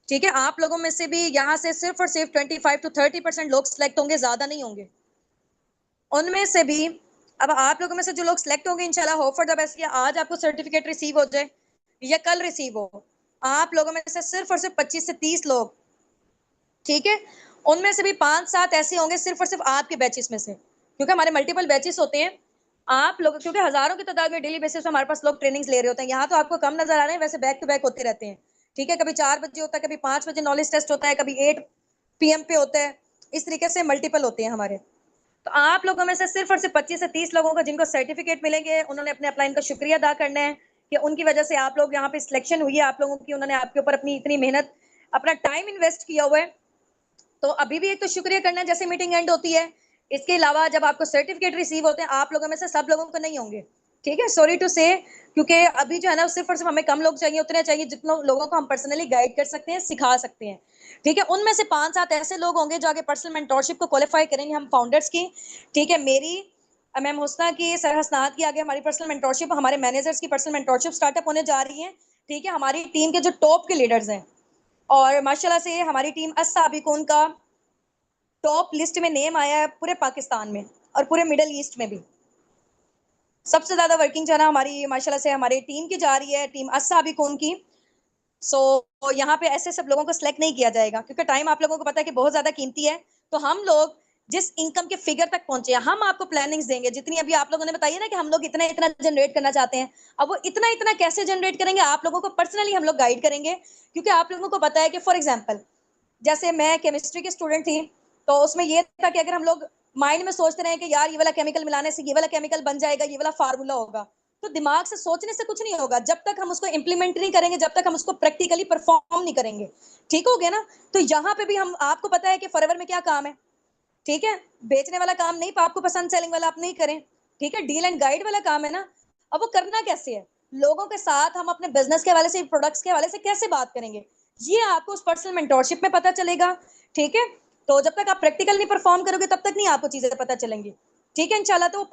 ठीक है, आप लोगों में से भी यहाँ से सिर्फ और सिर्फ 25 to 30% लोग सिलेक्ट होंगे, ज्यादा नहीं होंगे। उनमें से भी अब आप लोगों में से जो लोग सिलेक्ट होंगे, इंशाल्लाह होप फॉर द बेस्ट, या आज आपको सर्टिफिकेट रिसीव हो जाए या कल रिसीव हो, आप लोगों में से सिर्फ और सिर्फ 25 से 30 लोग, ठीक है, उनमें से भी 5-7 ऐसे होंगे सिर्फ और सिर्फ आपके बैचेस में से, क्योंकि हमारे मल्टीपल बैचेस होते हैं। आप लोग क्योंकि हजारों की तादाद में डेली बेसिस पे हमारे पास लोग ट्रेनिंग्स ले रहे होते हैं। यहाँ तो आपको कम नजर आ रहे हैं, वैसे बैक टू बैक होते रहते हैं। ठीक है, कभी 4 बजे होता है, कभी 5 बजे नॉलेज टेस्ट होता है, कभी 8 PM पे होता है। इस तरीके से मल्टीपल होते हैं हमारे। तो आप लोगों में से सिर्फ और सिर्फ 25 से 30 लोगों को जिनको सर्टिफिकेट मिलेंगे, उन्होंने अपने अपलाइन का शुक्रिया अदा करना है कि उनकी वजह से आप लोग यहाँ पे सिलेक्शन हुई है आप लोगों की, उन्होंने आपके ऊपर अपनी इतनी मेहनत, अपना टाइम इन्वेस्ट किया हुआ है। तो अभी भी एक तो शुक्रिया करना है जैसे मीटिंग एंड होती है। इसके अलावा जब आपको सर्टिफिकेट रिसीव होते हैं, आप लोगों में से सब लोगों को नहीं होंगे, ठीक है, सॉरी टू से, क्योंकि अभी जो है ना सिर्फ और सिर्फ हमें कम लोग चाहिए, उतने चाहिए जितने लोगों को हम पर्सनली गाइड कर सकते हैं, सिखा सकते हैं। ठीक है, उनमें से 5-7 ऐसे लोग होंगे जो आगे पर्सनल मेंटोरशिप को क्वालिफाई करेंगे हम फाउंडर्स की। ठीक है, मेरी मैम हुस्ना की, सर हसनात की आगे हमारी पर्सनल मेंटोरशिप, हमारे मैनेजर्स की पर्सनल मेंटोरशिप स्टार्टअप होने जा रही है। ठीक है, हमारी टीम के जो टॉप के लीडर्स हैं, और माशाल्लाह से हमारी टीम अस्साबिकून का टॉप लिस्ट में नेम आया है पूरे पाकिस्तान में और पूरे मिडल ईस्ट में भी। सबसे ज्यादा वर्किंग जो है ना हमारी माशाल्लाह से हमारी टीम की जा रही है, टीम अस्साबिकून की। सो यहाँ पे ऐसे सब लोगों को सिलेक्ट नहीं किया जाएगा, क्योंकि टाइम आप लोगों को पता है कि बहुत ज्यादा कीमती है। तो हम लोग जिस इनकम के फिगर तक पहुंचे हैं, हम आपको प्लानिंग्स देंगे, जितनी अभी आप लोगों ने बताई है ना कि हम लोग इतना इतना जनरेट करना चाहते हैं। अब वो इतना इतना कैसे जनरेट करेंगे, आप लोगों को पर्सनली हम लोग गाइड करेंगे, क्योंकि आप लोगों को पता है कि फॉर एग्जाम्पल जैसे मैं केमिस्ट्री की स्टूडेंट थी, तो उसमें ये था कि अगर हम लोग माइंड में सोचते रहे कि यार ये वाला केमिकल मिलाने से ये वाला केमिकल बन जाएगा, ये वाला फार्मूला होगा, तो दिमाग से सोचने से कुछ नहीं होगा जब तक हम उसको इंप्लीमेंट नहीं करेंगे, जब तक हम उसको प्रैक्टिकली परफॉर्म नहीं करेंगे। ठीक हो गया ना? तो यहाँ पे भी हम, आपको पता है कि फॉरएवर में क्या काम है, ठीक है, बेचने वाला काम नहीं, आपको पसंद सेलिंग वाला आप नहीं करें, ठीक है, डील एंड गाइड वाला काम है ना। अब वो करना कैसे है, लोगों के साथ हम अपने बिजनेस के हवाले से, प्रोडक्ट्स के हवाले से कैसे बात करेंगे, ये आपको उस पर्सनल मेंटोरशिप में पता चलेगा। ठीक है, तो जब तक आप प्रैक्टिकल नहीं परफॉर्म करोगे तब तक नहीं आपको चीजें पता चलेंगी। ठीक है, इंशाल्लाह। तो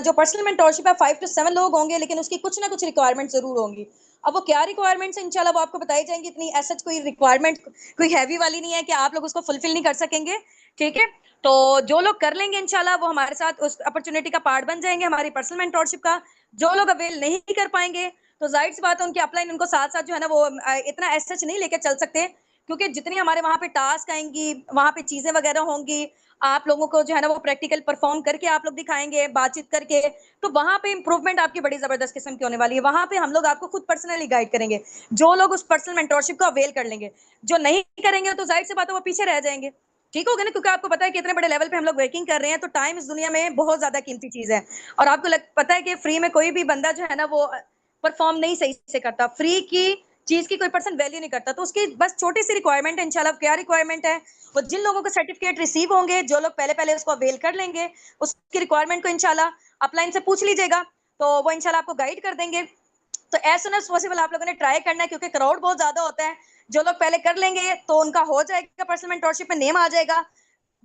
जो पर्सनल मेंटोरशिप है 5 to 7 लोग होंगे, लेकिन उसकी कुछ ना कुछ रिक्वायरमेंट जरूर होंगी। अब वो क्या रिक्वायरमेंट्स है इंशाल्लाह वो आपको बताई जाएंगी। इतनी ऐसा कोई रिक्वायरमेंट कोई हैवी वाली नहीं है कि आप लोग उसको फुलफिल नहीं कर सकेंगे। ठीक है, तो जो लोग कर लेंगे इंशाल्लाह वो हमारे साथ उस अपॉर्चुनिटी का पार्ट बन जाएंगे, हमारी पर्सनल मेंटोरशिप का। जो लोग अवेल नहीं कर पाएंगे तो जाहिर सी बात है उनकी अपलाइन उनको साथ साथ जो है ना वो इतना एसएच नहीं लेके चल सकते, क्योंकि जितनी हमारे वहां पे टास्क आएंगी, वहां पे चीजें वगैरह होंगी, आप लोगों को जो है ना वो प्रैक्टिकल परफॉर्म करके आप लोग दिखाएंगे, बातचीत करके, तो वहां पे इंप्रूवमेंट आपकी बड़ी जबरदस्त किस्म की होने वाली है। वहां पे हम लोग आपको खुद पर्सनली गाइड करेंगे, जो लोग उस पर्सनल मेंटोरशिप को अवेल कर लेंगे। जो नहीं करेंगे तो जाहिर सी बात है वो पीछे रह जाएंगे। ठीक हो गया ना? क्योंकि आपको पता है कि इतने बड़े लेवल पे हम लोग वर्किंग कर रहे हैं, तो टाइम इस दुनिया में बहुत ज्यादा कीमती चीज है। और आपको पता है कि फ्री में कोई भी बंदा जो है ना वो परफॉर्म नहीं सही से करता, फ्री की चीज की कोई पर्सन वैल्यू नहीं करता। तो उसकी बस छोटी सी रिक्वायरमेंट है इंशाल्लाह। क्या रिक्वायरमेंट है? वो जिन लोगों को सर्टिफिकेट रिसीव होंगे, जो लोग पहले पहले उसको अवेल कर लेंगे, उसकी रिक्वायरमेंट को इंशाल्लाह अपलाइन से पूछ लीजिएगा, तो वो इंशाल्लाह आपको गाइड कर देंगे। तो एज सुन एज पॉसिबल आप लोगों ने ट्राई करना है, क्योंकि क्राउड बहुत ज्यादा होता है। जो लोग पहले कर लेंगे तो उनका हो जाएगा, पर्सनल मेंटोरशिप में नेम आ जाएगा।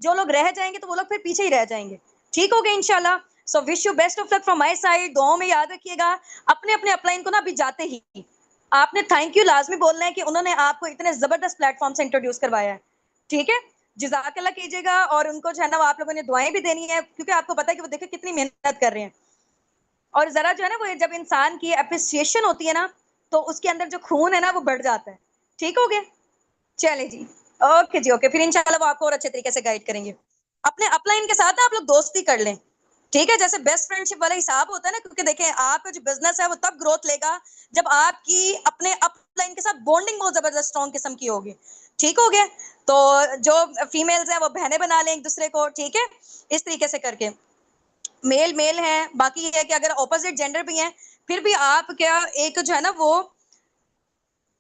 जो लोग रह जाएंगे तो वो लोग फिर पीछे ही रह जाएंगे। ठीक हो गया इंशाल्लाह। So wish you best of luck from my side. दुआओं में याद रखिएगा। अपने अपने अपलाइन को ना अभी जाते ही आपने थैंक यू लाजमी बोलना है कि उन्होंने आपको इतने जबरदस्त प्लेटफॉर्म से इंट्रोड्यूस करवाया है। ठीक है, जजाकल्लाह कीजिएगा, और उनको जो है ना आप लोगों ने दुआएं भी देनी है, क्योंकि आपको पता है कि वो देखिए कितनी मेहनत कर रहे हैं। और जरा जो है ना वो जब इंसान की अप्रिसिएशन होती है ना, तो उसके अंदर जो खून है ना वो बढ़ जाता है। ठीक हो गया? चले जी, ओके जी, ओके। फिर इंशाल्लाह वो आपको और अच्छे तरीके से गाइड करेंगे। अपने अपलाइन के साथ आप लोग दोस्ती कर लें, ठीक है, जैसे बेस्ट फ्रेंडशिप वाला हिसाब होता है ना, क्योंकि देखें आपका जो बिजनेस है वो तब ग्रोथ लेगा जब आपकी अपने अपलाइन के साथ बॉन्डिंग बहुत जबरदस्त स्ट्रॉन्ग किस्म की होगी। ठीक हो गया? तो जो फीमेल्स हैं वो बहनें बना लें एक दूसरे को, ठीक है, इस तरीके से करके। मेल मेल है, बाकी ये है कि अगर ऑपोजिट जेंडर भी हैं फिर भी आप क्या एक जो है ना वो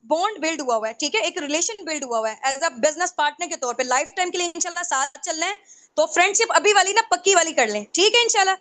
बॉन्ड बिल्ड हुआ है, ठीक है, एक रिलेशन बिल्ड हुआ है एज अ बिजनेस पार्टनर के तौर पे, लाइफ टाइम के लिए इंशाल्लाह साथ चल रहे हैं। तो फ्रेंडशिप अभी वाली ना पक्की वाली कर लें, ठीक है इंशाल्लाह।